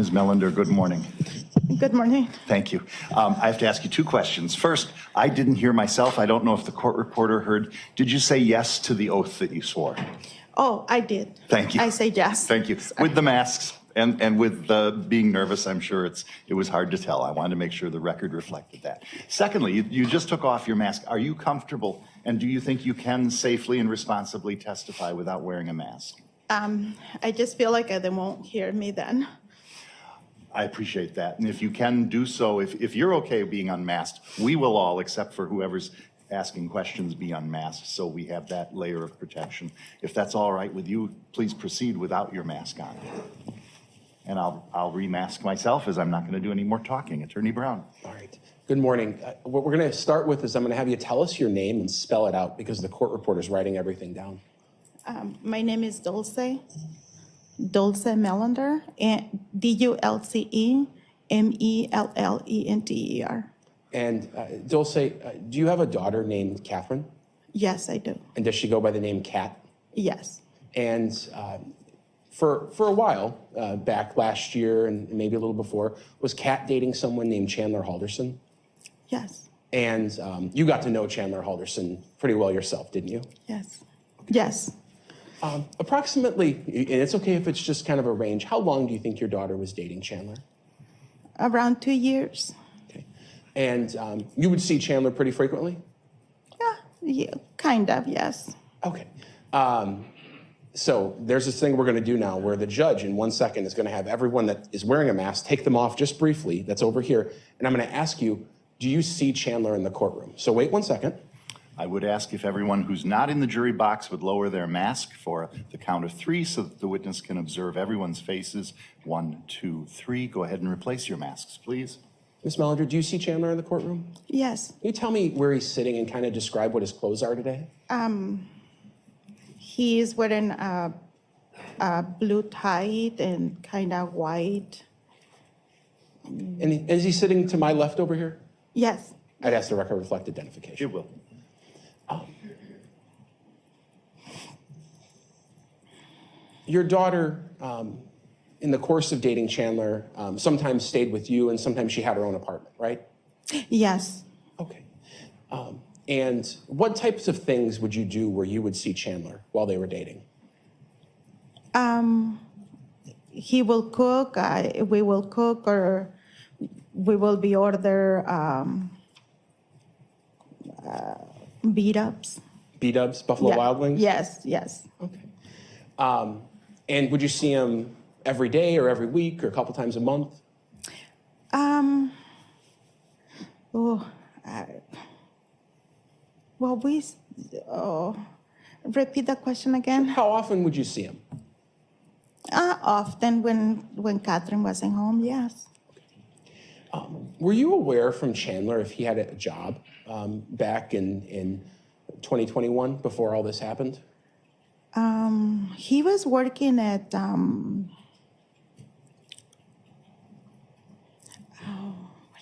Ms. Mellender, good morning. Good morning. Thank you. I have to ask you two questions. First, I didn't hear myself. I don't know if the court reporter heard. Did you say yes to the oath that you swore? Oh, I did. Thank you. I say yes. Thank you. Sorry. With the masks and with being nervous, I'm sure it was hard to tell. I wanted to make sure the record reflected that. Secondly, you just took off your mask. Are you comfortable, and do you think you can safely and responsibly testify without wearing a mask? I just feel like they won't hear me then. I appreciate that. And if you can do so, if you're okay being unmasked, we will all, except for whoever's asking questions, be unmasked, so we have that layer of protection. If that's all right with you, please proceed without your mask on. And I'll remask myself, as I'm not going to do any more talking. Attorney Brown. All right. Good morning. What we're going to start with is I'm going to have you tell us your name and spell it out because the court reporter is writing everything down. My name is Dulce Mellender, and DulceMellender. And Dulce, do you have a daughter named Catherine? Yes, I do. And does she go by the name Kat? Yes. And for a while, back last year and maybe a little before, was Kat dating someone named Chandler Halderson? Yes. And you got to know Chandler Halderson pretty well yourself, didn't you? Yes. Yes. Approximately, and it's okay if it's just kind of a range, how long do you think your daughter was dating Chandler? Around 2 years. Okay. And you would see Chandler pretty frequently? Yeah, kind of, yes. Okay. So there's this thing we're going to do now where the judge in 1 second is going to have everyone that is wearing a mask take them off just briefly. That's over here. And I'm going to ask you, do you see Chandler in the courtroom? So wait 1 second. I would ask if everyone who's not in the jury box would lower their mask for the count of three so that the witness can observe everyone's faces. 1, 2, 3. Go ahead and replace your masks, please. Ms. Mellender, do you see Chandler in the courtroom? Yes. Can you tell me where he's sitting and kind of describe what his clothes are today? He is wearing a blue tie and kind of white. And is he sitting to my left over here? Yes. I'd ask the record reflect identification. It will. Your daughter, in the course of dating Chandler, sometimes stayed with you and sometimes she had her own apartment, right? Yes. Okay. And what types of things would you do where you would see Chandler while they were dating? He will cook, we will cook, or we will be order beat-ups. B-dubs, Buffalo Wild Wings? Yes, yes. Okay. And would you see him every day or every week or a couple times a month? Repeat the question again. How often would you see him? Often when Catherine wasn't home, yes. Were you aware from Chandler if he had a job back in 2021 before all this happened? He was working at, what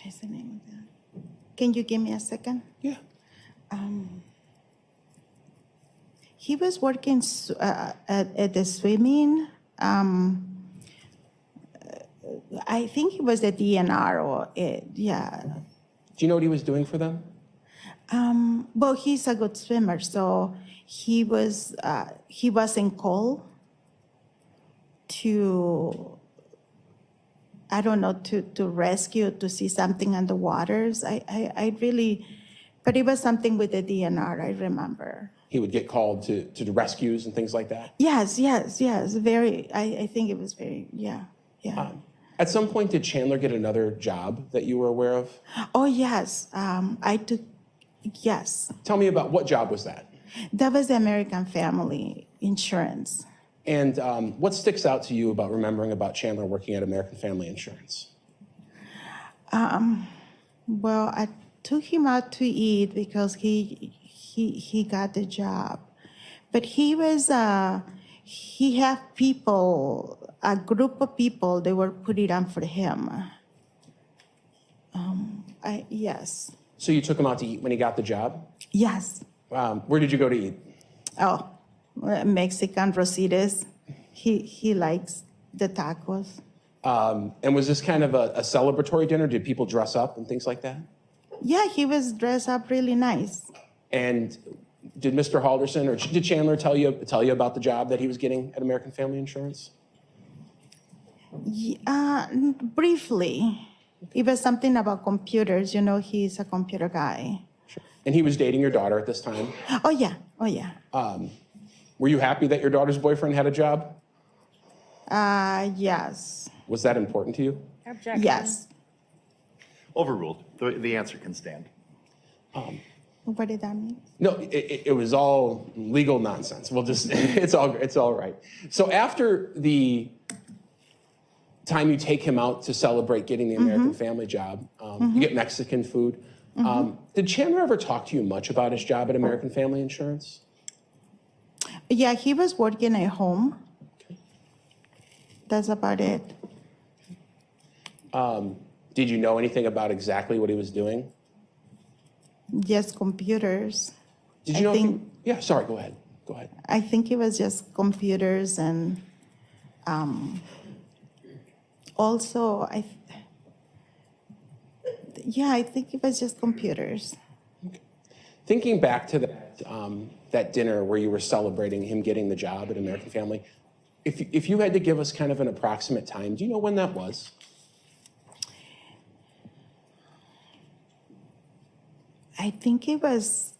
is the name of that? Can you give me a second? Yeah. He was working at the swimming. I think he was the DNR or yeah. Do you know what he was doing for them? Well, he's a good swimmer, so he was in call to, I don't know, to rescue, to see something on the waters. I really, but it was something with the DNR, I remember. He would get called to the rescues and things like that? Yes. Very, I think it was very, yeah. At some point, did Chandler get another job that you were aware of? Oh, yes. Yes. Tell me about what job was that? That was the American Family Insurance. And what sticks out to you about remembering about Chandler working at American Family Insurance? Well, I took him out to eat because he got the job. But he had people, a group of people, they were putting on for him. Yes. So you took him out to eat when he got the job? Yes. Where did you go to eat? Mexican Rositas. He likes the tacos. And was this kind of a celebratory dinner? Did people dress up and things like that? Yeah, he was dressed up really nice. And did Mr. Halderson or did Chandler tell you about the job that he was getting at American Family Insurance? Briefly. It was something about computers. You know, he's a computer guy. Sure. And he was dating your daughter at this time? Oh, yeah. Oh, yeah. Were you happy that your daughter's boyfriend had a job? Yes. Was that important to you? Objection. Yes. Overruled. The answer can stand. What did that mean? No, it was all legal nonsense. We'll just, it's all right. So after the time you take him out to celebrate getting the American Family job, you get Mexican food. Did Chandler ever talk to you much about his job at American Family Insurance? Yeah, he was working at home. That's about it. Did you know anything about exactly what he was doing? Just computers. Did you know? think- Yeah, sorry, go ahead. Go ahead. I think it was just computers and also I think it was just computers. Thinking back to that dinner where you were celebrating him getting the job at American Family, if you had to give us kind of an approximate time, do you know when that was? I think it was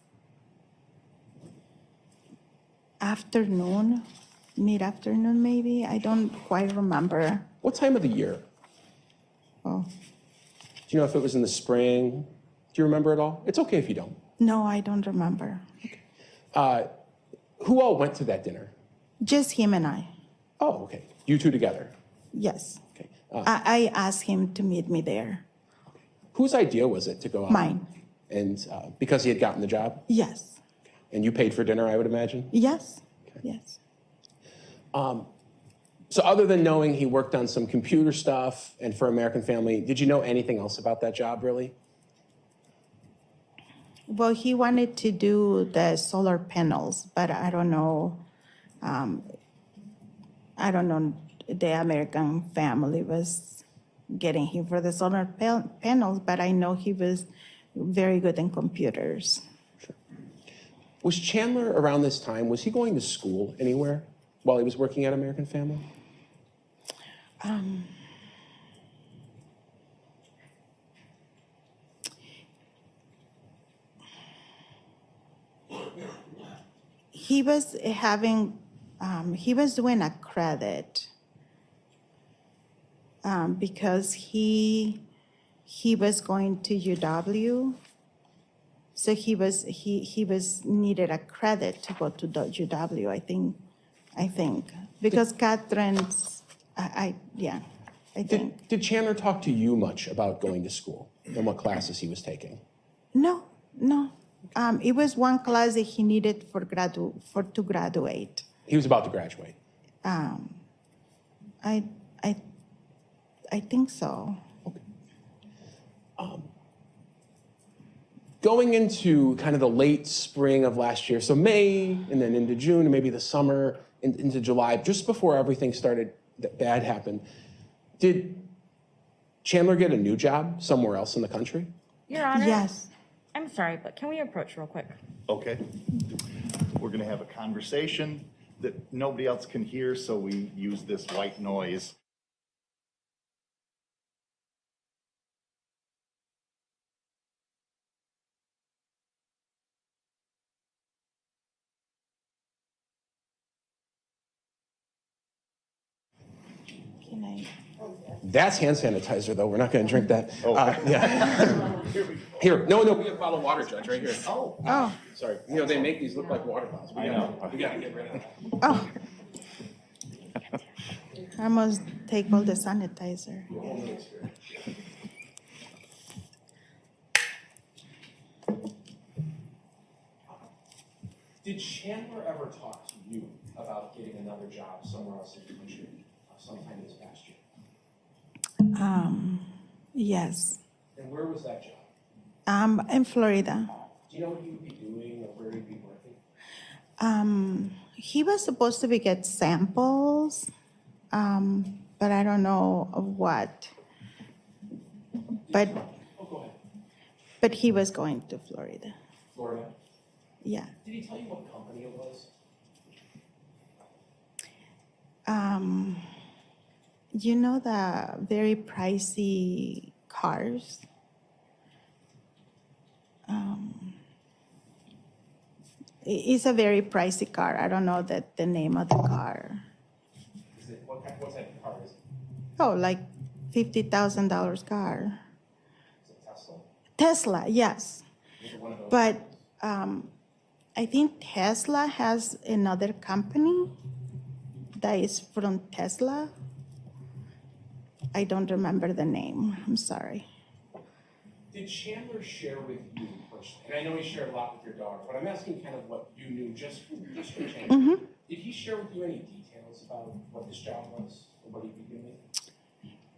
afternoon, mid-afternoon maybe. I don't quite remember. What time of the year? Oh, Do you know if it was in the spring? Do you remember at all? It's okay if you don't. no, I don't remember. Who all went to that dinner? Just him and I. Oh, okay. You two together. Yes. Okay. I asked him to meet me there. Whose idea was it to go out? Mine. And because he had gotten the job? Yes. And you paid for dinner, I would imagine? Yes. Yes. So other than knowing he worked on some computer stuff and for American Family, did you know anything else about that job, really? Well, he wanted to do the solar panels, but I don't know. The American Family was getting him for the solar panels, but I know he was very good in computers. Was Chandler around this time, was he going to school anywhere while he was working at American Family? He was he was doing a credit because he was going to UW. So he was needed a credit to go to the UW, I think. Because Catherine's, I think. Did Chandler talk to you much about going to school and what classes he was taking? No. It was one class that he needed to graduate. He was about to graduate. I think so. Going into kind of the late spring of last year, so May and then into June and maybe the summer into July, just before everything started, that bad happened, did Chandler get a new job somewhere else in the country? Your Honor? Yes. I'm sorry, but can we approach real quick? Okay. We're going to have a conversation that nobody else can hear, so we use this white noise. Can I? That's hand sanitizer, though. We're not going to drink that. Oh. Yeah. Here, no, we have a bottle of water, Judge, right here. Oh, Sorry. You know, they make these look like water bottles. I know. We got to get rid of that. oh. I must take all the sanitizer. Did Chandler ever talk to you about getting another job somewhere else in the country sometime this past year? Yes. And where was that job? In Florida. Do you know what he would be doing or where he'd be working? He was supposed to get samples, but I don't know of what. But, Oh, go ahead. but he was going to Florida. Florida. Yeah. Did he tell you what company it was? You know the very pricey cars? It's a very pricey car. I don't know the name of the car. Is it what type of car is it? Oh, like $50,000 car. Is it Tesla? Tesla, yes. Is it one of those? But I think Tesla has another company that is from Tesla. I don't remember the name. I'm sorry. Did Chandler share with you personally? And I know he shared a lot with your daughter, but I'm asking kind of what you knew just from Chandler. Did he share with you any details about what this job was or what he'd be doing?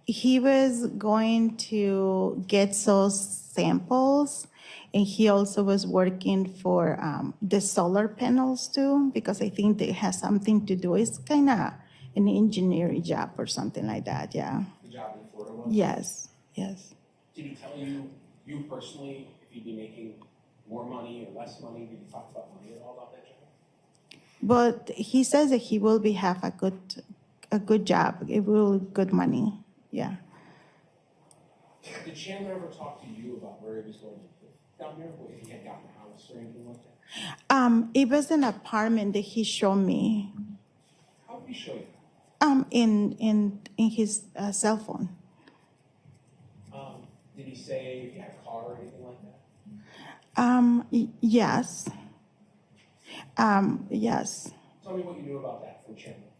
He was going to get those samples, and he also was working for the solar panels too, because I think it has something to do. It's kind of an engineering job or something like that. Yeah. The job in Florida was? Yes. Yes. Did he tell you personally, if he'd be making more money or less money? Did you talk about money at all about that job? But he says that he will have a good job. It will good money. Yeah. Did Chandler ever talk to you about where he was going to live down there? Or if he had gotten a house or anything like that? It was an apartment that he showed me How did he show you? in his cell phone. Did he say if you had a car or anything like that? Yes. Yes. Tell me what you knew about that from Chandler.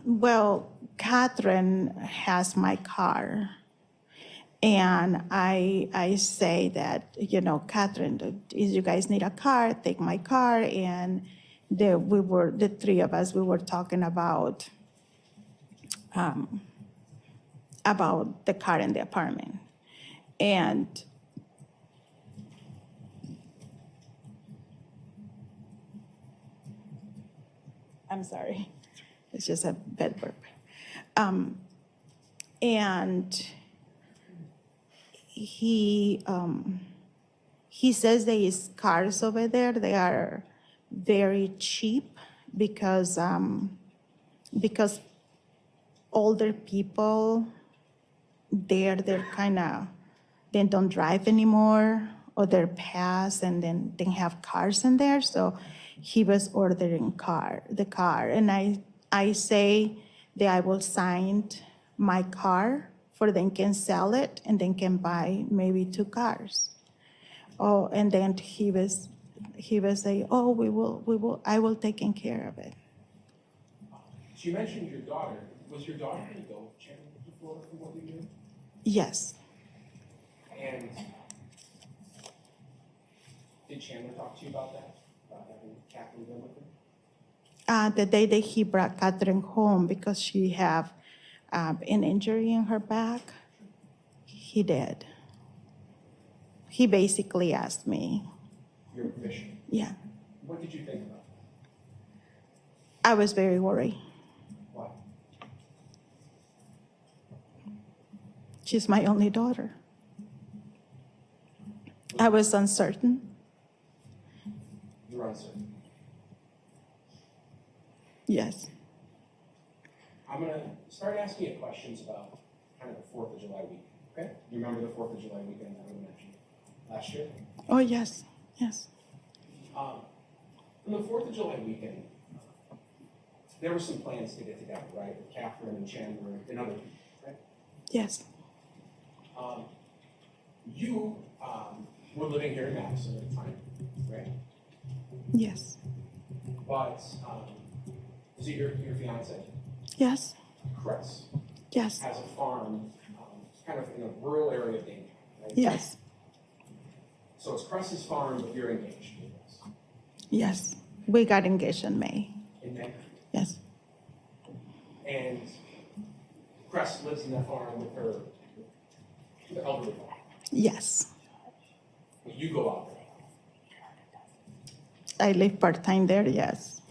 Well, Catherine has my car. And I say that, Catherine, if you guys need a car, take my car. And the three of us, we were talking about the car in the apartment. And I'm sorry, it's just a bad burp. And he says that his cars over there, they are very cheap because older people they're kind of, they don't drive anymore, or they're past, and then they have cars in there. So he was ordering the car. And I say that I will sign my car for them can sell it, and then can buy maybe 2 cars. Oh, and then he was saying, oh, I will take care of it. So you mentioned your daughter. Was your daughter going to go to Florida from what you knew? Yes. And did Chandler talk to you about that? About having Catherine go with him? The day that he brought Catherine home because she have an injury in her back, he did. He basically asked me. Your permission? Yeah. What did you think about that? I was very worried. Why? She's my only daughter. I was uncertain. You were uncertain. Yes. I'm going to start asking you questions about kind of the 4th of July weekend, okay? You remember the 4th of July weekend that we mentioned last year? Oh, yes. Yes. On the 4th of July weekend, there were some plans to get together, right? With Catherine and Chandler and other people, right? Yes. You were living here in Madison at the time, right? Yes. But is it your fiance? Yes. Chris Yes. has a farm kind of in a rural area of Dayton, right? Yes. So it's Chris's farm, but you're engaged with this. Yes. We got engaged in May. In May. Yes. And Chris lives in that farm with her, the elderly farm. Yes. But you go out there. I live part-time there, yes.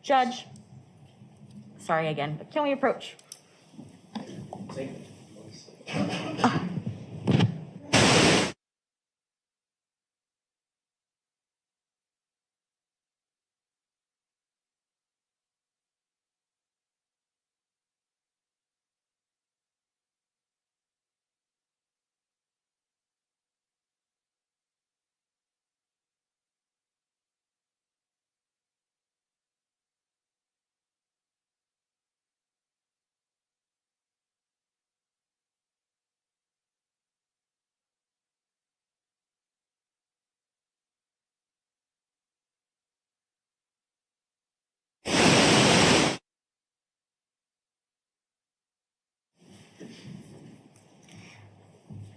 Judge, sorry again, but can we approach?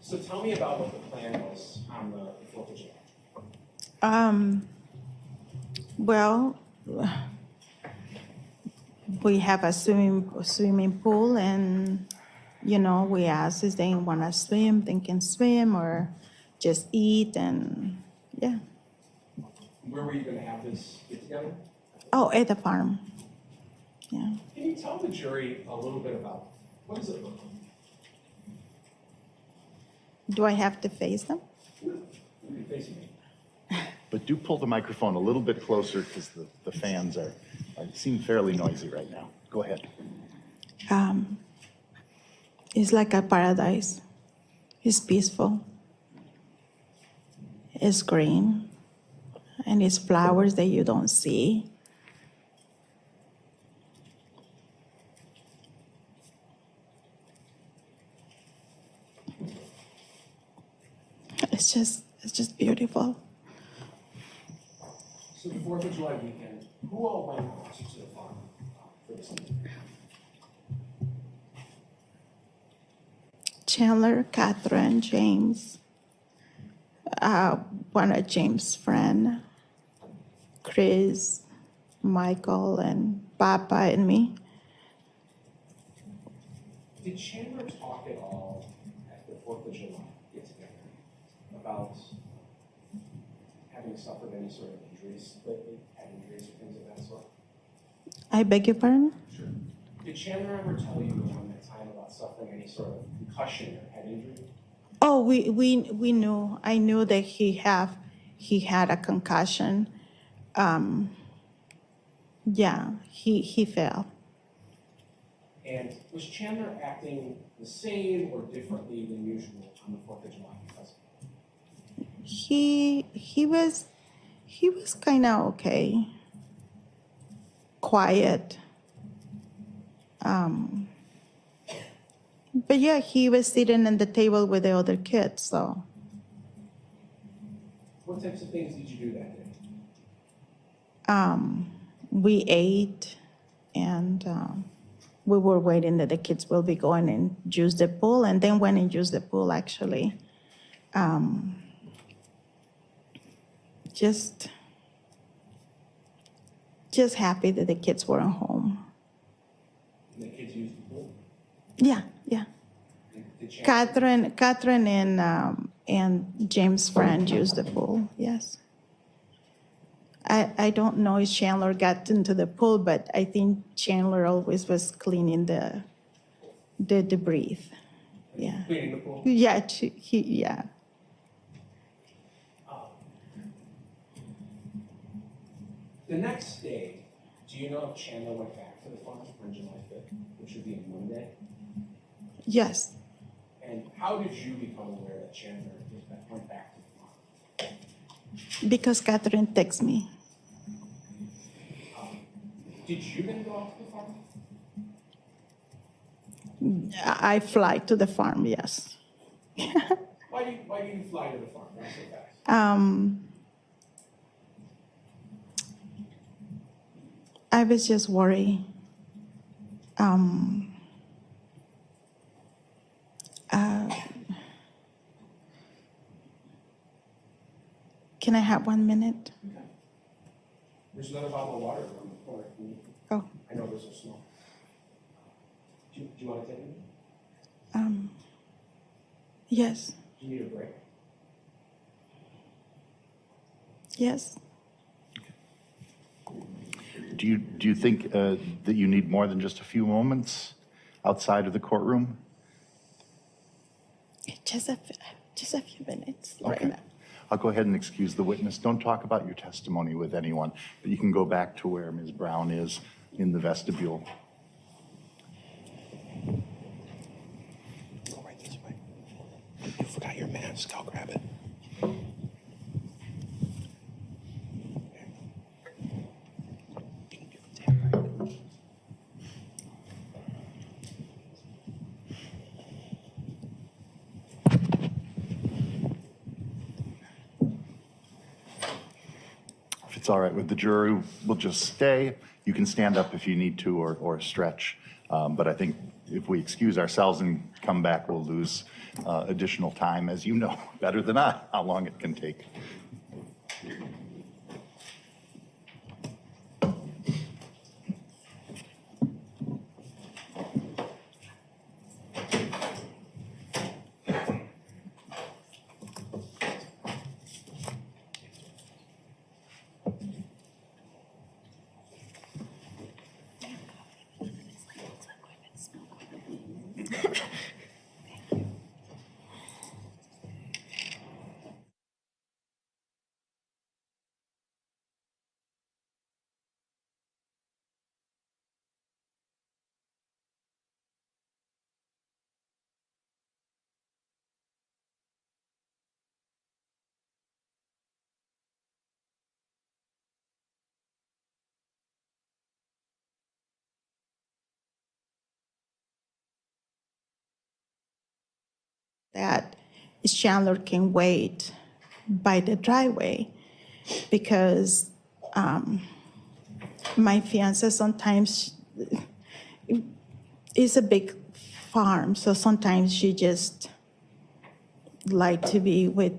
So tell me about what the plan was on the 4th of July. Well, we have a swimming pool, and we ask if they want to swim, they can swim, or just eat, and yeah. Where were you going to have this get together? Oh, at the farm. Yeah. Can you tell the jury a little bit about what does it look like? Do I have to face them? You can face me. But do pull the microphone a little bit closer because the fans seem fairly noisy right now. Go ahead. It's like a paradise. It's peaceful. It's green. And it's flowers that you don't see. It's just beautiful. So the 4th of July weekend, who all went to the farm for this evening? Chandler, Catherine, James, one of James' friend, Chris, Michael, and Papa, and me. Did Chandler talk at all at the 4th of July get together about having suffered any sort of injuries lately, head injuries or things of that sort? I beg your pardon? Sure. Did Chandler ever tell you around that time about suffering any sort of concussion or head injury? Oh, we knew. I knew that he had a concussion. Yeah, he fell. And was Chandler acting the same or differently than usual on the 4th of July because of it? He was kind of okay, quiet. But yeah, he was sitting at the table with the other kids. So What types of things did you do that day? we ate, and we were waiting that the kids will be going and use the pool, and then went and used the pool actually. Just happy that the kids were at home. And the kids used the pool? Yeah. Did Chandler, Catherine and James' friend used the pool. Yes. I don't know if Chandler got into the pool, but I think Chandler always was cleaning the debris. Yeah. cleaning the pool? Yeah. Yeah. The next day, do you know if Chandler went back to the farm on July 5th, which would be a Monday? Yes. And how did you become aware that Chandler went back to the farm? Because Catherine texted me. Did you then go out to the farm? I fly to the farm. Yes. Why do you fly to the farm? Why so fast? I was just worried. Can I have 1 minute? Okay. There's another bottle of water around the corner. Oh, I know those are small. Do you want to take it? yes, Do you need a break? yes. do you think that you need more than just a few moments outside of the courtroom? Just a few minutes Okay. right now. I'll go ahead and excuse the witness. Don't talk about your testimony with anyone, but you can go back to where Ms. Brown is in the vestibule. Go right this way. You forgot your mask. I'll grab it. If it's all right with the jury, we'll just stay. You can stand up if you need to or stretch. But I think if we excuse ourselves and come back, we'll lose additional time, as you know better than I, how long it can take. That Chandler can wait by the driveway because my fiance sometimes is a big farm, so sometimes she just like to be with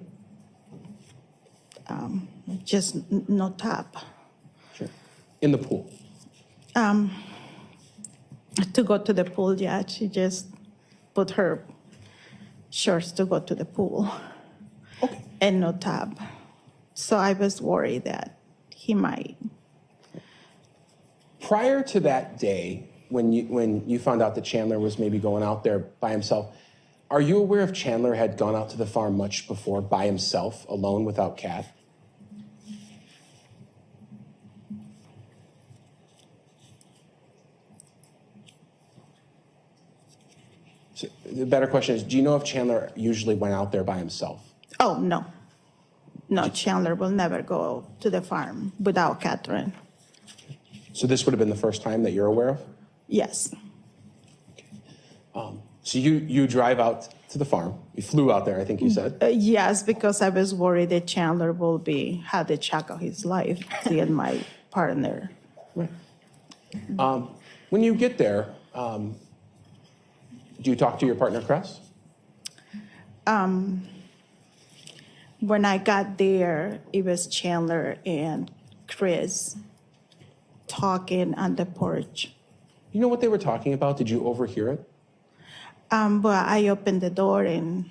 just no top. Sure. In the pool. To go to the pool, yeah, she just put her shorts to go to the pool Okay. and no top. So I was worried that he might. Prior to that day, when you found out that Chandler was maybe going out there by himself, are you aware if Chandler had gone out to the farm much before by himself, alone, without Kat? So the better question is, do you know if Chandler usually went out there by himself? Oh, no. No, Chandler will never go to the farm without Catherine. So this would have been the first time that you're aware of? Yes. So you drive out to the farm. You flew out there, I think you said. Yes, because I was worried that Chandler will had the shock of his life, seeing my partner. When you get there, do you talk to your partner, Cress? When I got there, it was Chandler and Chris talking on the porch. You know what they were talking about? Did you overhear it? But I opened the door and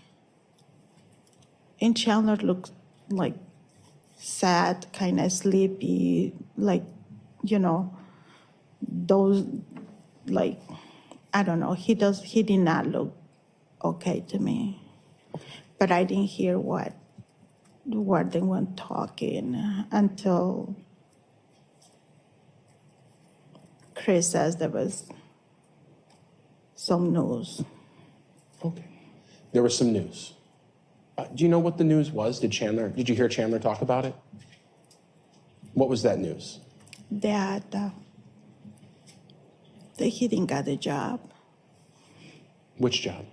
Chandler looked like sad, kind of sleepy, like, those, like, I don't know. He did not look okay to me. But I didn't hear what they were talking until Chris says there was some news. Okay. There was some news. Do you know what the news was? Did you hear Chandler talk about it? What was that news? That he didn't get a job. Which job?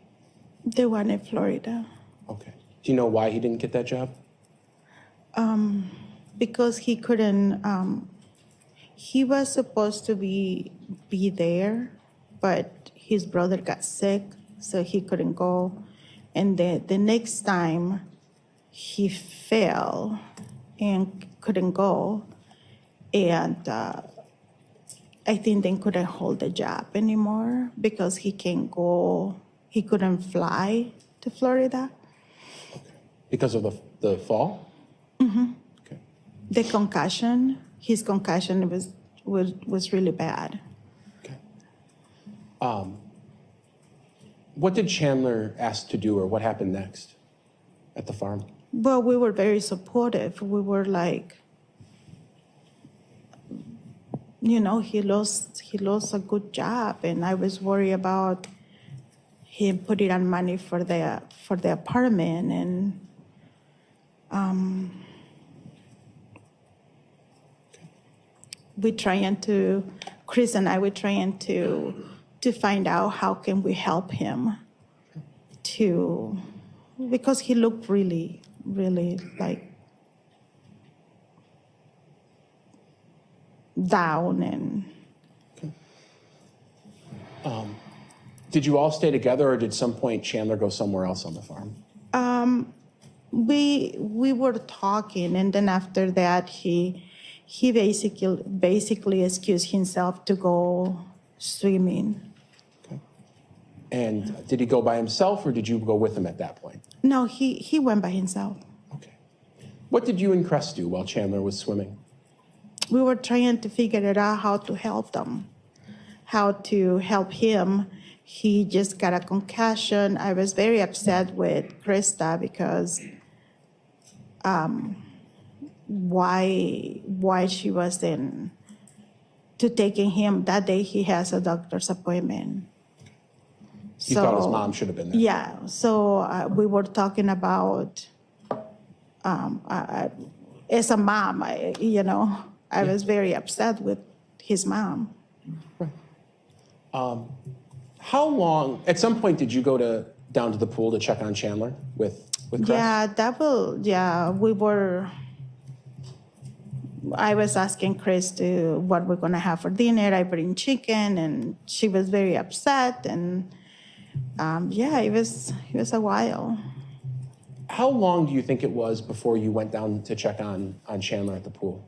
The one in Florida. Okay. Do you know why he didn't get that job? Because he couldn't, he was supposed to be there, but his brother got sick, so he couldn't go. And the next time he fell and couldn't go, and I think they couldn't hold the job anymore because he can't go, he couldn't fly to Florida. Because of the fall? Mm-hmm. Okay. The concussion, his concussion was really bad. Okay. What did Chandler ask to do, or what happened next at the farm? Well, we were very supportive. We were like, you know, he lost a good job, and I was worried about him putting on money for the apartment, and Chris and I were trying to find out how can we help him because he looked really, really like down and. Did you all stay together, or did some point Chandler go somewhere else on the farm? We were talking, and then after that, he basically excused himself to go swimming. Okay. And did he go by himself, or did you go with him at that point? No, he went by himself. Okay. What did you and Cress do while Chandler was swimming? We were trying to figure it out how to help him. He just got a concussion. I was very upset with Krista because why she wasn't to taking him that day. He has a doctor's appointment. You thought his mom should have been there? Yeah. So we were talking about as a mom, I was very upset with his mom. Right. How long? At some point, did you go down to the pool to check on Chandler with Cress? Yeah, we were. I was asking Chris what we're gonna have for dinner. I bring chicken, and she was very upset. And it was a while. How long do you think it was before you went down to check on Chandler at the pool?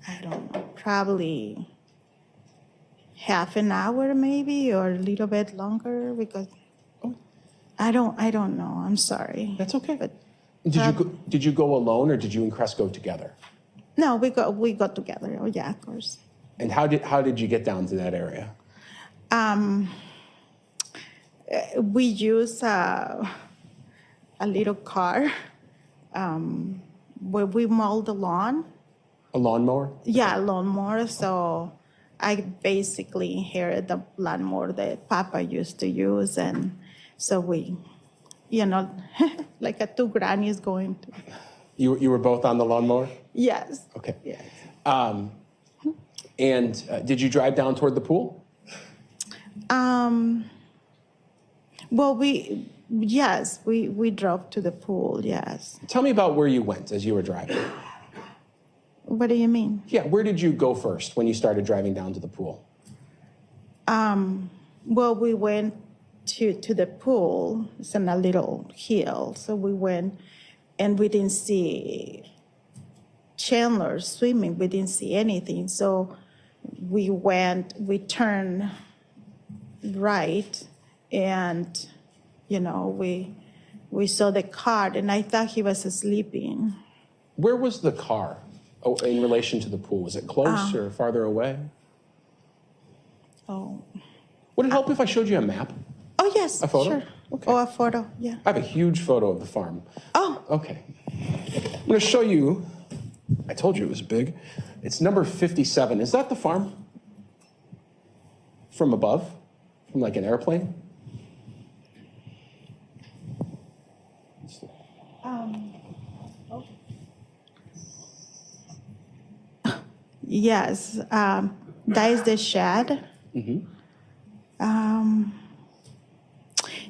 I don't know, probably half an hour maybe, or a little bit longer, because I don't know. I'm sorry. That's okay. But Did you go alone, or did you and Cress go together? no, we got together. Oh yeah, of course. And how did you get down to that area? We use a little car where we mow the lawn. A lawnmower? Yeah, lawnmower. So I basically inherited the lawnmower that Papa used to use, and so we, like a two grannies going to. You were both on the lawnmower? Yes. Okay. Yes. And did you drive down toward the pool? Well, we drove to the pool. Yes. Tell me about where you went as you were driving. What do you mean? Yeah, where did you go first when you started driving down to the pool? Well, we went to the pool. It's on a little hill. So we went, and we didn't see Chandler swimming. We didn't see anything. So we turned right, and, we saw the car, and I thought he was sleeping. Where was the car in relation to the pool? Was it close or farther away? Oh. Would it help if I showed you a map? Oh, yes. A photo? Sure. Okay. Oh, a photo, yeah. I have a huge photo of the farm. Oh. Okay. I'm going to show you. I told you it was big. It's number 57. Is that the farm? From above? From like an airplane? Yes, that is the shed. Mm-hmm.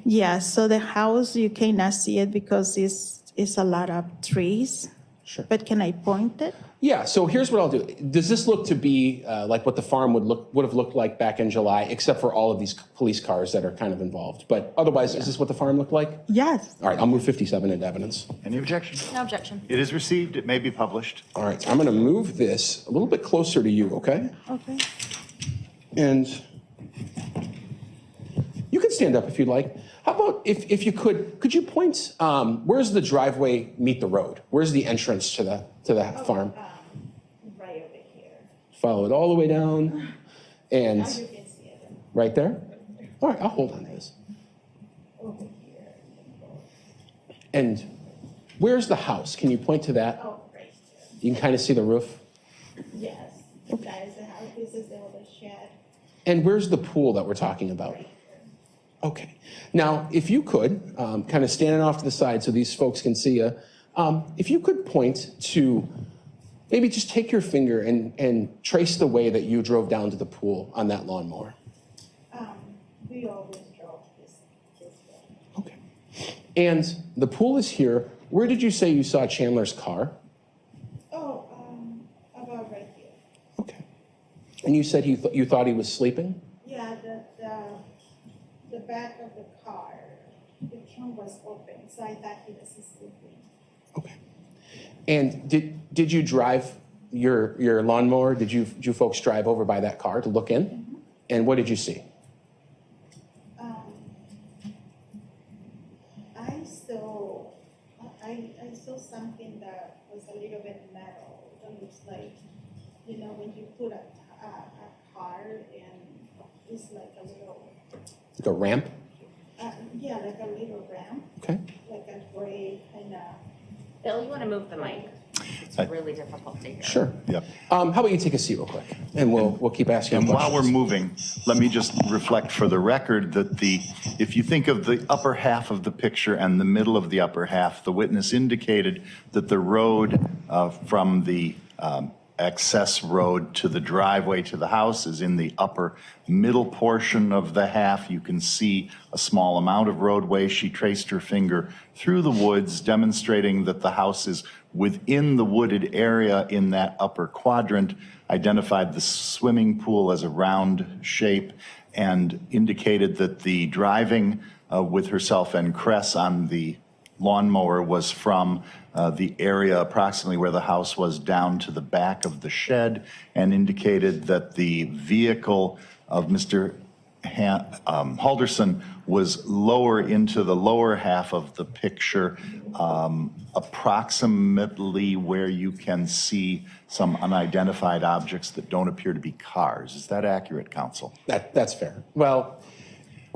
Yes, so the house, you cannot see it because it's a lot of trees. Sure. But can I point it? Yeah, so here's what I'll do. Does this look to be like what the farm would have looked like back in July, except for all of these police cars that are kind of involved? But otherwise, is this what the farm looked like? Yes. All right, I'll move 57 into evidence. Any objection? No objection. It is received. It may be published. All right, so I'm going to move this a little bit closer to you, okay? Okay. And you can stand up if you'd like. How about if you could you point, where's the driveway meet the road? Where's the entrance to the farm? Right over Follow it all the way down. And right there? All right, I'll hold on to this. And where's the house? Can you point to that? Oh, right here. You can kind of see the roof. Yes. That is the house. This is the other shed. And where's the pool that we're talking about? Okay. Now, if you could, kind of standing off to the side so these folks can see you, if you could point to, maybe just take your finger and trace the way that you drove down to the pool on that lawnmower. We always drove this way. Okay. And the pool is here. Where did you say you saw Chandler's car? Oh, about right here. Okay. And you said you thought he was sleeping? Yeah, the back of the car, the trunk was open, so I thought he was sleeping. Okay. And did you drive your lawnmower? Did you folks drive over by that car to look in? Mm-hmm. And what did you see? I saw something that was a little bit metal. That looks like, when you put a car and it's like a little. Like a ramp? Yeah, like a little ramp. Okay. Like a gray kind of. Bill, you want to move the mic? It's really difficult to hear. Sure. Yep. How about you take a seat real quick, and we'll keep asking And questions. while we're moving, let me just reflect for the record that if you think of the upper half of the picture and the middle of the upper half, the witness indicated that the road from the access road to the driveway to the house is in the upper middle portion of the half. You can see a small amount of roadway. She traced her finger through the woods, demonstrating that the house is within the wooded area in that upper quadrant, identified the swimming pool as a round shape, and indicated that the driving with herself and Cress on the lawnmower was from the area approximately where the house was down to the back of the shed, and indicated that the vehicle of Mr. Halderson was lower into the lower half of the picture, approximately where you can see some unidentified objects that don't appear to be cars. Is that accurate, counsel? That's fair. Well,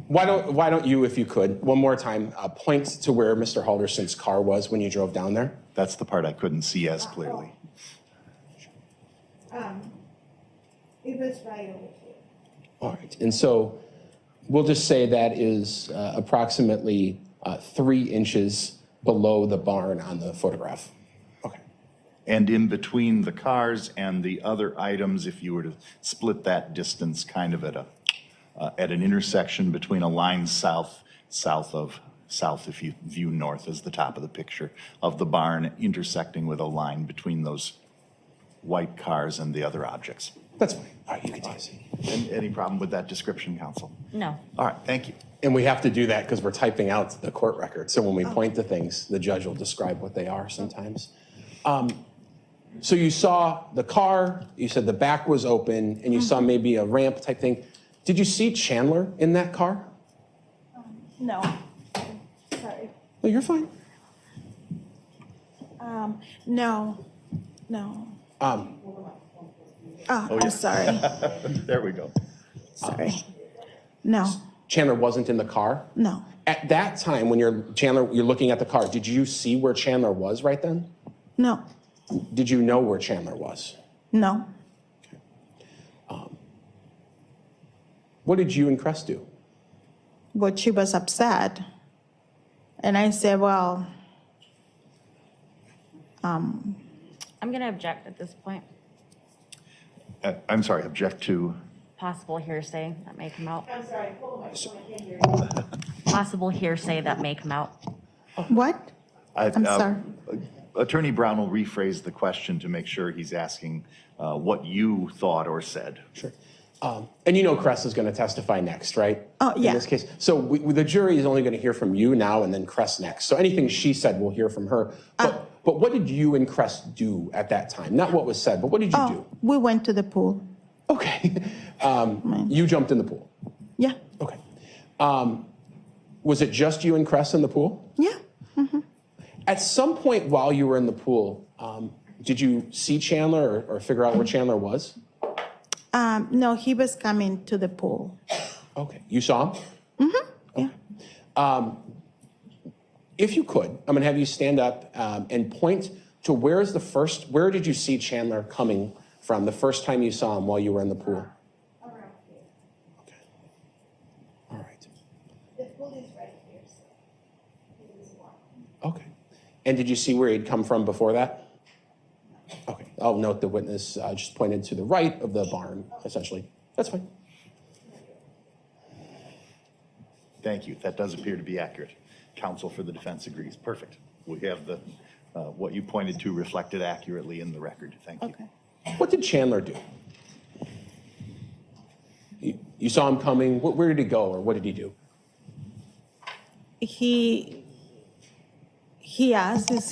why don't you, if you could, one more time, point to where Mr. Halderson's car was when you drove down there? That's the part I couldn't see as clearly. It was right over here. All right. And so we'll just say that is approximately 3 inches below the barn on the photograph. Okay. And in between the cars and the other items, if you were to split that distance kind of at an intersection between a line south if you view north as the top of the picture of the barn, intersecting with a line between those white cars and the other objects. That's fine. All right, you can take a seat. Any problem with that description, counsel? No. All right, thank you. And we have to do that because we're typing out the court record. So when we point to things, the judge will describe what they are sometimes. So you saw the car, you said the back was open, and you saw maybe a ramp type thing. Did you see Chandler in that car? No. Sorry. No, you're fine. No. I'm sorry. There we go. Sorry. No. Chandler wasn't in the car? No. At that time, when you're looking at the car, did you see where Chandler was right then? No. Did you know where Chandler was? No. What did you and Cress do? But she was upset. And I said, well, I'm going to object at this point. I'm sorry, object to? Possible hearsay that may come out. I'm sorry, hold on, I can't hear you. Possible hearsay that may come out. What? I'm sorry. Attorney Brown will rephrase the question to make sure he's asking what you thought or said. Sure. And you know Cress is going to testify next, right? Oh, yeah. In this case. So the jury is only going to hear from you now and then Cress next. So anything she said, we'll hear from her. But what did you and Cress do at that time? Not what was said, but what did you do? We went to the pool. Okay. You jumped in the pool. Yeah. Okay. Was it just you and Cress in the pool? Yeah. Mm-hmm. At some point while you were in the pool, did you see Chandler or figure out where Chandler was? No, he was coming to the pool. Okay, you saw him? Yeah. If you could, I'm gonna have you stand up and point to where did you see Chandler coming from the first time you saw him while you were in the pool? Around here. Okay. All right. The pool is right here, so he was walking. Okay. And did you see where he'd come from before that? Okay. I'll note the witness just pointed to the right of the barn, essentially. That's fine. Thank you. That does appear to be accurate. Counsel for the defense agrees. Perfect. We have the, what you pointed to reflected accurately in the record. Thank you. Okay. What did Chandler do? You saw him coming. Where did he go, or what did he do? He asked if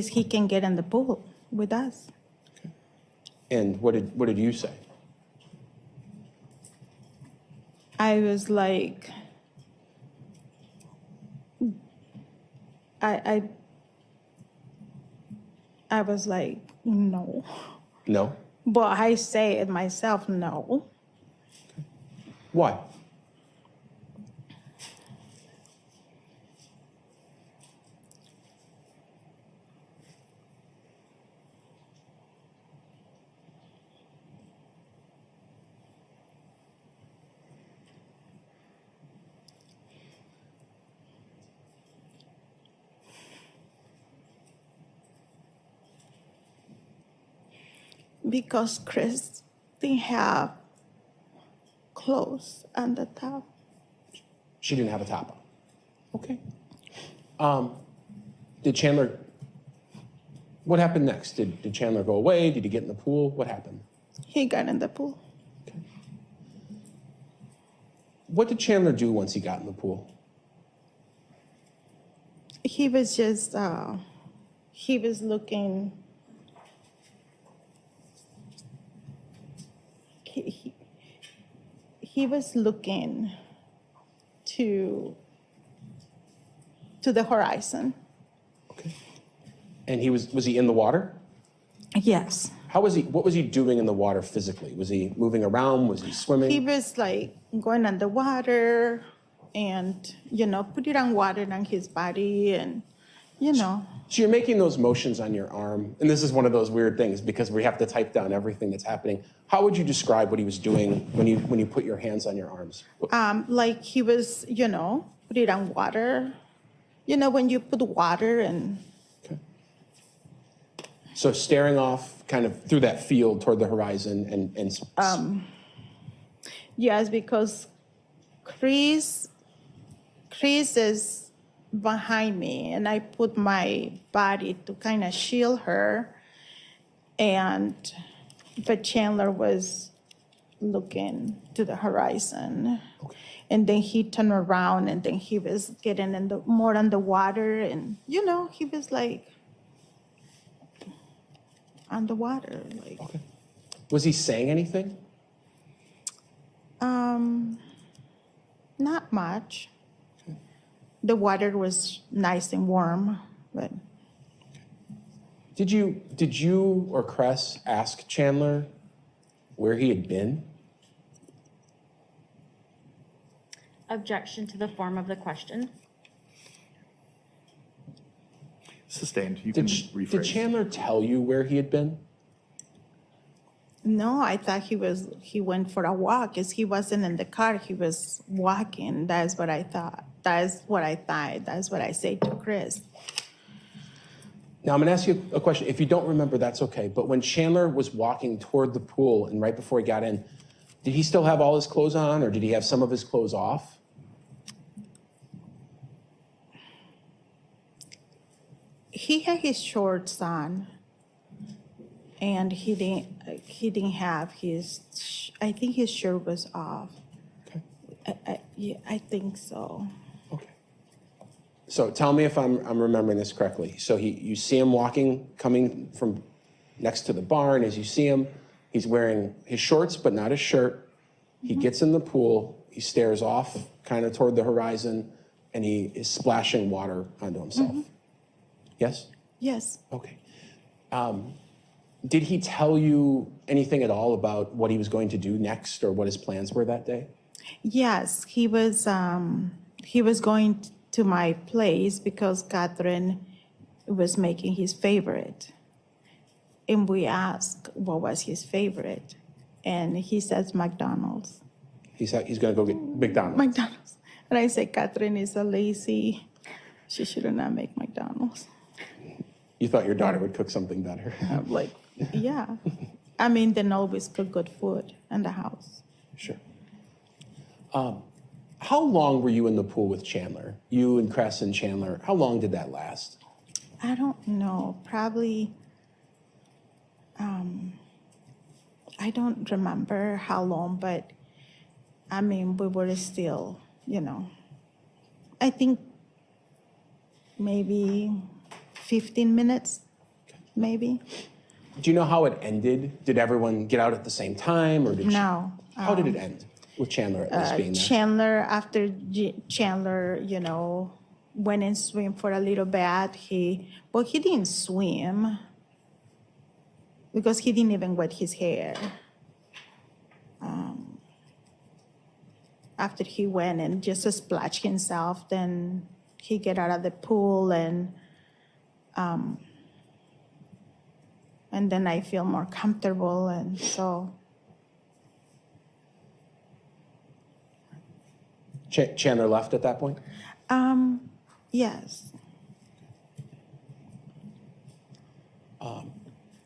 he can get in the pool with us. And what did you say? I was like, I was like, no. No? But I say it myself, no. Why? Because Chris didn't have clothes on the top. She didn't have a top on. Okay. Did Chandler, what happened next? Did Chandler go away? Did he get in the pool? What happened? He got in the pool. Okay. What did Chandler do once he got in the pool? He was just, he was looking, he was looking to the horizon. Okay. And was he in the water? Yes. What was he doing in the water physically? Was he moving around? Was he swimming? He was like going underwater and, putting on water on his body and, So you're making those motions on your arm, and this is one of those weird things because we have to type down everything that's happening. How would you describe what he was doing when you put your hands on your arms? like he was, putting on water. When you put water and. Okay. So staring off kind of through that field toward the horizon and Yes, because Chris is behind me, and I put my body to kind of shield her, but Chandler was looking to the horizon. Okay. And then he turned around, and then he was getting more on the water, and he was like on the water, like. Okay. Was he saying anything? Not much. The water was nice and warm, but Did you or Cress ask Chandler where he had been? Objection to the form of the question. Sustained. You can rephrase. Did Chandler tell you where he had been? no, I thought he went for a walk, because he wasn't in the car, he was walking. That's what I thought. That's what I thought. That's what I said to Chris. Now, I'm going to ask you a question. If you don't remember, that's okay. But when Chandler was walking toward the pool and right before he got in, did he still have all his clothes on, or did he have some of his clothes off? He had his shorts on, and he didn't have I think his shirt was off. Okay. Yeah, I think so. Okay. So tell me if I'm remembering this correctly. So you see him coming from next to the barn. As you see him, he's wearing his shorts, but not his shirt. He gets in the pool. He stares off kind of toward the horizon, and he is splashing water onto himself. Yes? Yes. Okay. Did he tell you anything at all about what he was going to do next or what his plans were that day? Yes, he was going to my place because Catherine was making his favorite. And we asked what was his favorite. And he says McDonald's. He's going to go get McDonald's. McDonald's. And I said, Catherine is a lazy. She should not make McDonald's. You thought your daughter would cook something better. I'm like, yeah. I mean, they always cook good food in the house. Sure. How long were you in the pool with Chandler? You and Cress and Chandler, how long did that last? I don't know, probably, I don't remember how long, but I mean, we were still, I think maybe 15 minutes, maybe. Do you know how it ended? Did everyone get out at the same time, or did No. How did it end with Chandler at least being there? Chandler, after Chandler, went and swim for a little bit. He didn't swim because he didn't even wet his hair. After he went and just splashed himself, then he get out of the pool and then I feel more comfortable, and so. Chandler left at that point? Yes.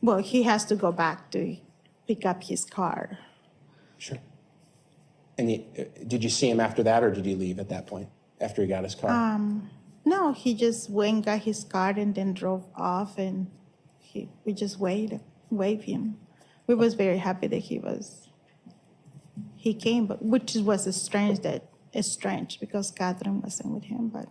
Well, he has to go back to pick up his car. Sure. And did you see him after that, or did he leave at that point, after he got his car? No, he just went, got his car, and then drove off, and we just waved him. We was very happy that he came, but which was strange because Catherine wasn't with him, but.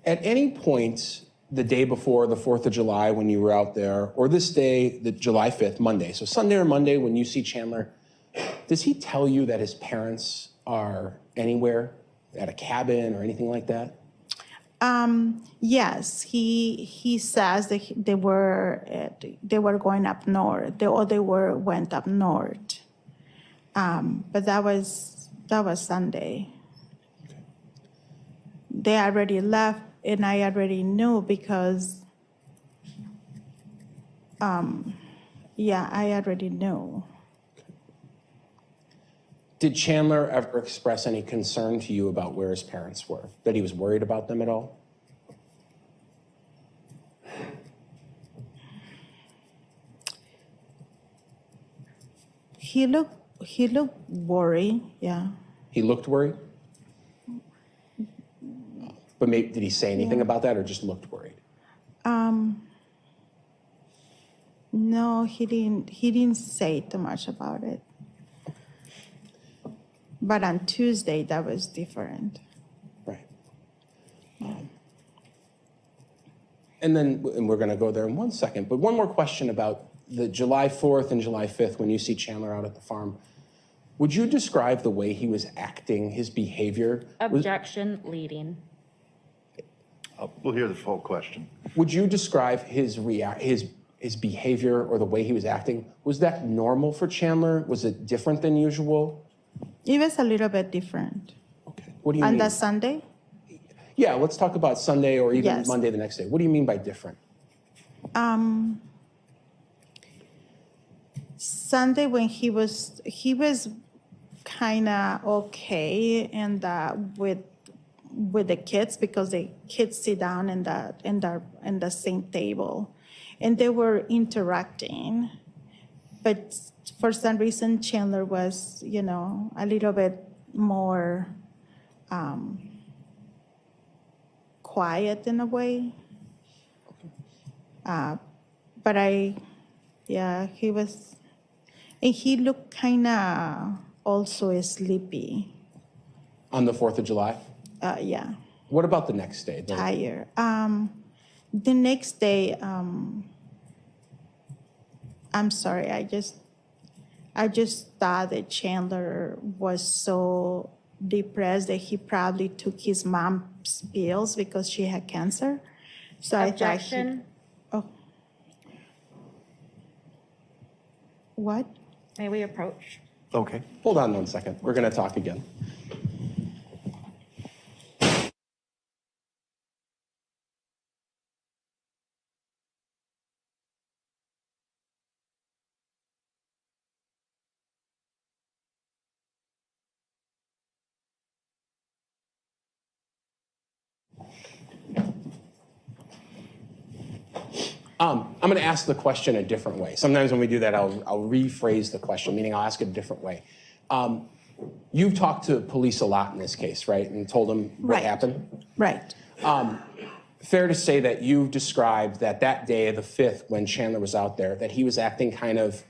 At any point the day before the 4th of July when you were out there, or this day, the July 5th, Monday, so Sunday or Monday when you see Chandler, does he tell you that his parents are anywhere, at a cabin or anything like that? Yes, he says that they were going up north, or they went up north. But that was Sunday. Okay. They already left, and I already knew because, I already knew. Did Chandler ever express any concern to you about where his parents were? That he was worried about them at all? He looked worried, yeah. He looked worried? But maybe, did he say anything about that, or just looked worried? No, he didn't say too much about it. But on Tuesday, that was different. Right. And we're going to go there in 1 second, but one more question about the July 4th and July 5th when you see Chandler out at the farm. Would you describe the way he was acting, his behavior? Objection, leading. We'll hear the full question. Would you describe his behavior or the way he was acting? Was that normal for Chandler? Was it different than usual? It was a little bit different. Okay. What do you On mean? that Sunday? Yeah, let's talk about Sunday or even Yes. Monday the next day. What do you mean by different? Sunday when he was kind of okay, and with the kids, because the kids sit down in the same table, and they were interacting, but for some reason Chandler was a little bit more quiet in a way. But he was, and he looked kind of also sleepy. On the 4th of July? Yeah, What about the next day? tired. The next day, I'm sorry, I just thought that Chandler was so depressed that he probably took his mom's pills because she had cancer. So I thought Objection. oh. What? May we approach? Okay. Hold on one second. We're going to talk again. I'm going to ask the question a different way. Sometimes when we do that, I'll rephrase the question, meaning I'll ask it a different way. You've talked to police a lot in this case, right? And told them what Right. happened? Right. Fair to say that you've described that day, the 5th, when Chandler was out there, that he was acting kind of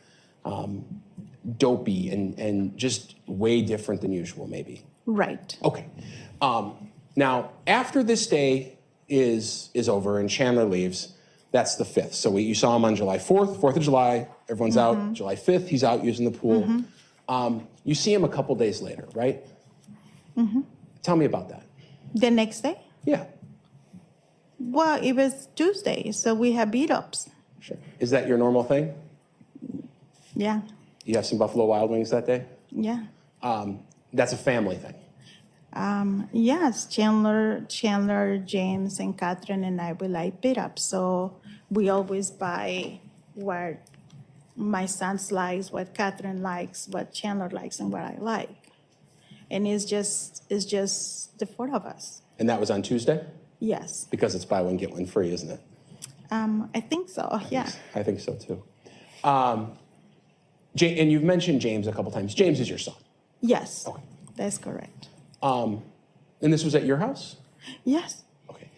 dopey and just way different than usual, maybe. Right. Okay. Now, after this day is over and Chandler leaves, that's the 5th. So you saw him on July 4th, 4th of July, everyone's out. July 5th, he's out using the pool. You see him a couple days later, right? Tell me about that. The next day? Yeah, Well, it was Tuesday, so we had beat-ups. sure. Is that your normal thing? Yeah. You have some Buffalo Wild Wings that day? Yeah. That's a family thing. Yes, Chandler, James, and Catherine and I, we like beat-ups. So we always buy what my son likes, what Catherine likes, what Chandler likes, and what I like. And it's just the four of us. And that was on Tuesday? Yes. Because it's buy one, get one free, isn't it? I think so, yeah. I think so too. And you've mentioned James a couple times. James is your son. Yes, Okay. that's correct. And this was at your house? Yes. Okay.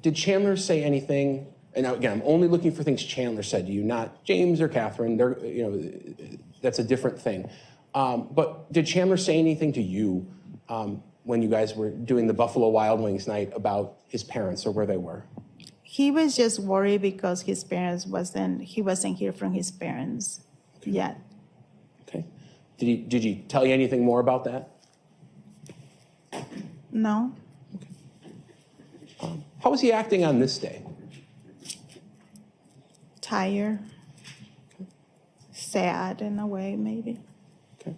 Did Chandler say anything? And now, again, I'm only looking for things Chandler said to you, not James or Catherine. They're, that's a different thing. But did Chandler say anything to you when you guys were doing the Buffalo Wild Wings night about his parents or where they were? He was just worried because he wasn't here from his parents yet. Okay. Did he tell you anything more about that? No? How was he acting on this day? Tired. Sad in a way, maybe. Okay.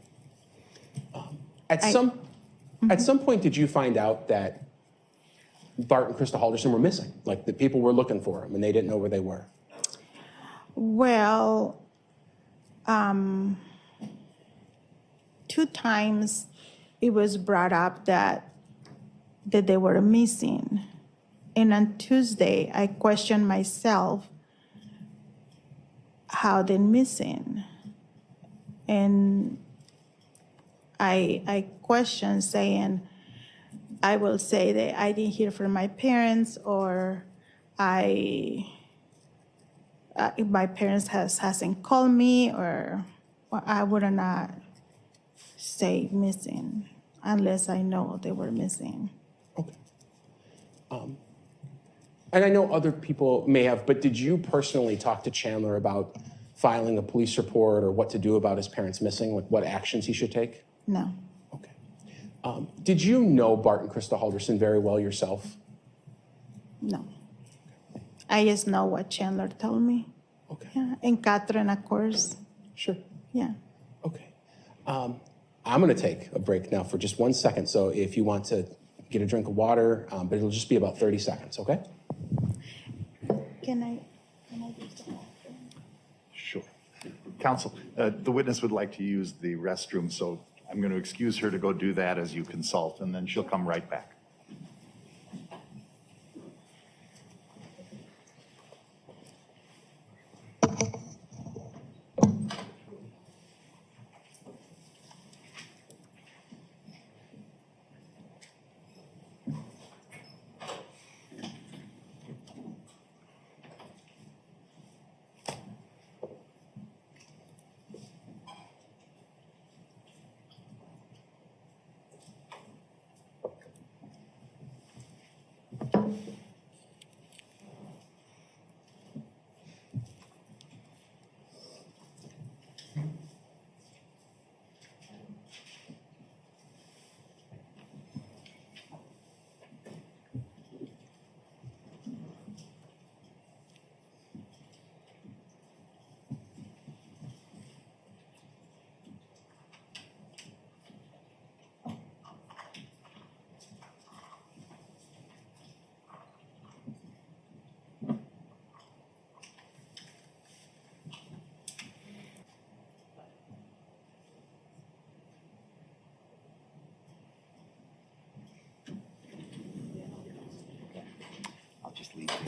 At some point, did you find out that Bart and Krista Halderson were missing? Like the people were looking for them and they didn't know where they were? Well, 2 times it was brought up that they were missing. And on Tuesday, I questioned myself how they're missing. And I questioned saying, I will say that I didn't hear from my parents, or my parents hasn't called me, or I would not say missing unless I know they were missing. Okay. And I know other people may have, but did you personally talk to Chandler about filing a police report or what to do about his parents missing, like what actions he should take? No. Okay. Did you know Bart and Krista Halderson very well yourself? No. I just know what Chandler told me. Okay. Yeah. And Catherine, of course. Sure. Yeah. Okay. I'm going to take a break now for just 1 second. So if you want to get a drink of water, but it'll just be about 30 seconds, okay? Can I use the bathroom? Sure. Counsel, the witness would like to use the restroom, so I'm going to excuse her to go do that as you consult, and then she'll come right back.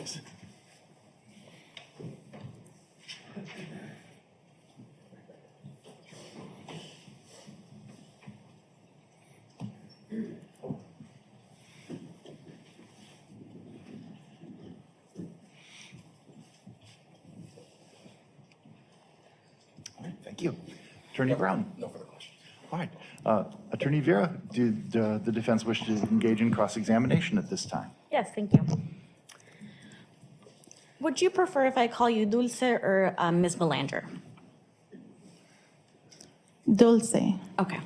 Nice. All right, thank you. Attorney Brown? No further questions. All right. Attorney Vera, did the defense wish to engage in cross-examination at this time? Yes, thank you. Would you prefer if I call you Dulce or Ms. Mellender? Dulce. Okay.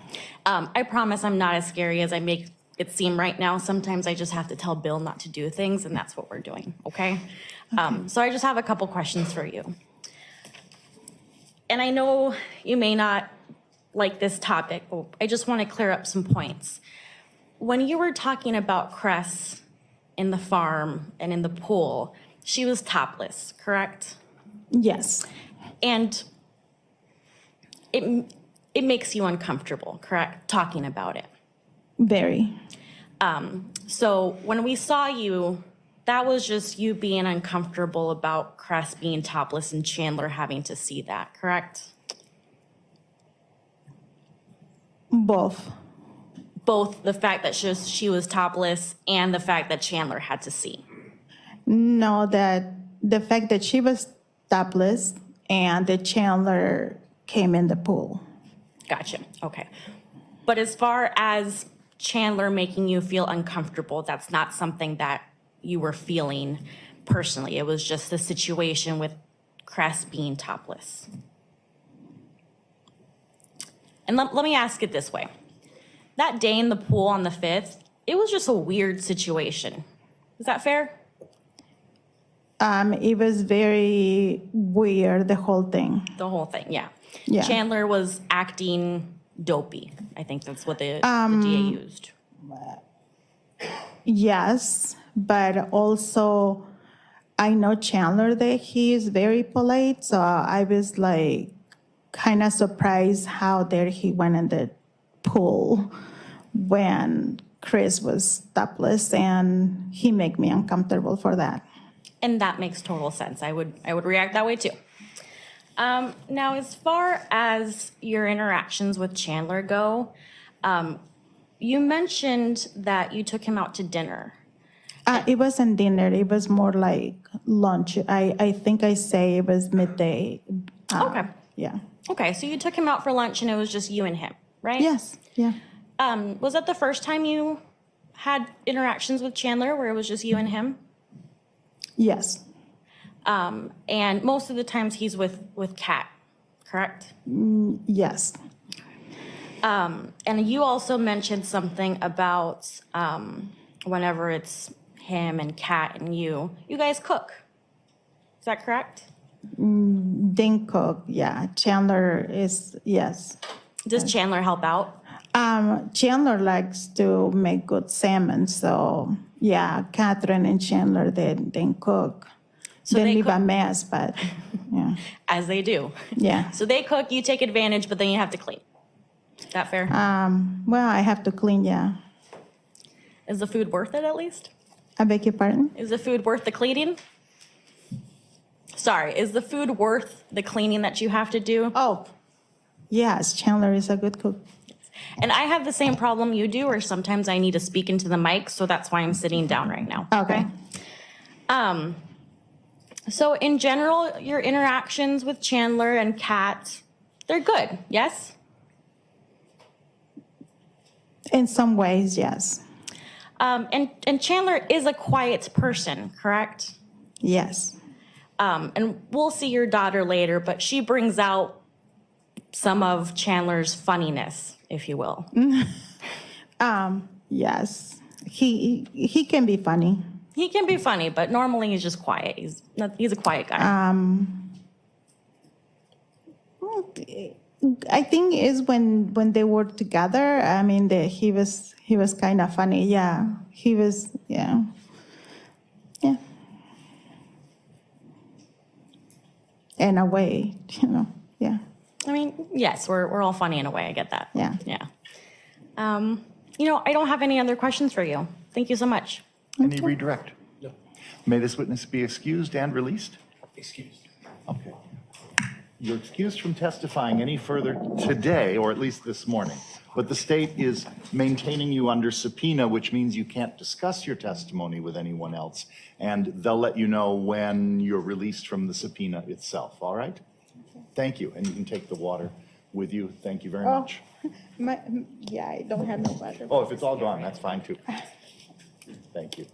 I promise I'm not as scary as I make it seem right now. Sometimes I just have to tell Bill not to do things, and that's what we're doing, okay? So I just have a couple questions for you. And I know you may not like this topic, but I just want to clear up some points. When you were talking about Cress in the farm and in the pool, she was topless, correct? Yes. And it makes you uncomfortable, correct, talking about it. Very. So when we saw you, that was just you being uncomfortable about Cress being topless and Chandler having to see that, correct? Both. Both the fact that she was topless and the fact that Chandler had to see. No, that the fact that she was topless and that Chandler came in the pool. Gotcha, okay. But as far as Chandler making you feel uncomfortable, that's not something that you were feeling personally. It was just the situation with Cress being topless. And let me ask it this way. That day in the pool on the 5th, it was just a weird situation. Is that fair? It was very weird, the whole thing. The whole thing, yeah. Yeah. Chandler was acting dopey. I think that's what the DA used. Yes, but also I know Chandler that he is very polite, so I was like kind of surprised how there he went in the pool when Chris was topless, and he made me uncomfortable for that. And that makes total sense. I would react that way too. Now, as far as your interactions with Chandler go, you mentioned that you took him out to dinner. It wasn't dinner, it was more like lunch. I think I say it was midday. Okay. Yeah. Okay, so you took him out for lunch and it was just you and him, right? Yes, yeah. Was that the first time you had interactions with Chandler where it was just you and him? Yes. And most of the times he's with Kat, correct? Yes. And you also mentioned something about whenever it's him and Kat and you guys cook. Is that correct? Didn't cook, yeah. Chandler is, yes. Does Chandler help out? Chandler likes to make good salmon, so yeah, Catherine and Chandler, they didn't cook. So they they leave cook- a mess, but yeah, As they do. yeah. So they cook, you take advantage, but then you have to clean. Is that fair? Well, I have to clean, yeah. Is the food worth it at least? I beg your pardon? Is the food worth the cleaning? Sorry, is the food worth the cleaning that you have to do? Oh, yes, Chandler is a good cook. And I have the same problem you do, or sometimes I need to speak into the mic, so that's why I'm sitting down right now. Okay. So in general, your interactions with Chandler and Kat, they're good, yes? In some ways, yes. And Chandler is a quiet person, correct? Yes. And we'll see your daughter later, but she brings out some of Chandler's funniness, if you will. Yes. He can be funny. He can be funny, but normally he's just quiet. He's a quiet guy. I think is when they were together. I mean, he was kind of funny. Yeah, he was. Yeah, yeah. In a way, Yeah, I mean, yes, we're all funny in a way. I get that. Yeah. Yeah. I don't have any other questions for you. Thank you so much. Any redirect? No. May this witness be excused and released? Excused. Okay. You're excused from testifying any further today, or at least this morning. But the state is maintaining you under subpoena, which means you can't discuss your testimony with anyone else. And they'll let you know when you're released from the subpoena itself, all right? Thank you, and you can take the water with you. Thank you very much. Yeah, I don't have no water. Oh, if it's all gone, that's fine too. Thank you.